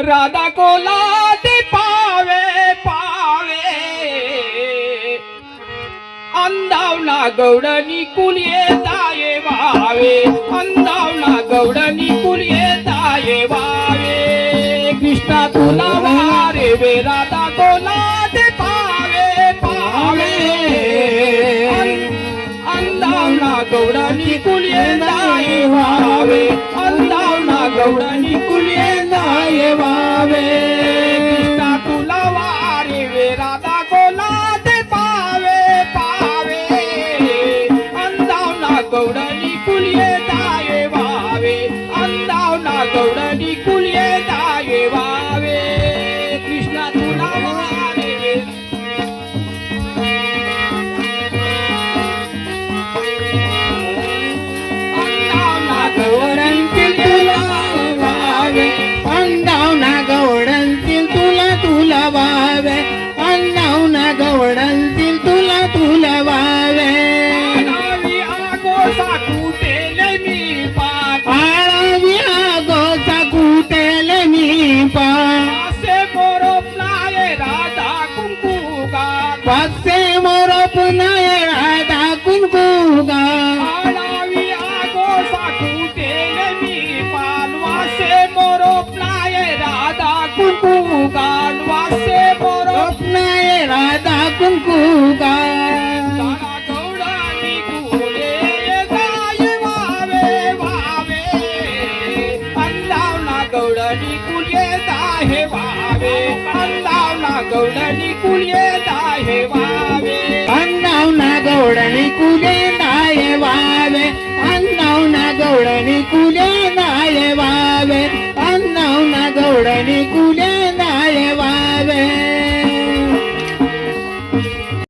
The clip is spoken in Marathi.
राधा कोला ते पावे पावे अंदावना गौडनी कुलिये दाये वावे अंदावना गौडनी कुलिये दाये वावे कृष्णा तुला वारे वे राधा कोला ते पावे पावे अंदावना गौडनी कुलिये दाये वावे अंदावना गौडनी कुलिये दाये वावे कृष्णा तुला वारे वे राधा कोला ते पावे पावे अंदावना गौडनी कुलिये दाये वावे अंदावना गौडनी कुलिये दाये वावे कृष्णा तुला वारे वे अंदावना गौडनी तुला वावे अंदावना गौडंतील तुला तुला वावे अंदावना गौडंतील तुला तुला वावे आळावी आगोसा कुटेले मी पाप आळावी आगोचा कुटेल मी पा असे मोरोपनाये राधा कुंकुगा पक्षे मोरपनाय राधा कुंकुगा आळावी आगोसा कुटेले मी पाल वासे मोरोपनाये राधा कुंकुगा वासे मोरोप स्वप्नाय राधा कुंकुगा तारा गौडानी कुले दाये वावे वावे अंदावना गौडानी कुले दाहे वावे अंदावना गौडानी कुले दाहे वावे अंदावना गौडनी कुले दाय वावे अंदावना गौडनी कुले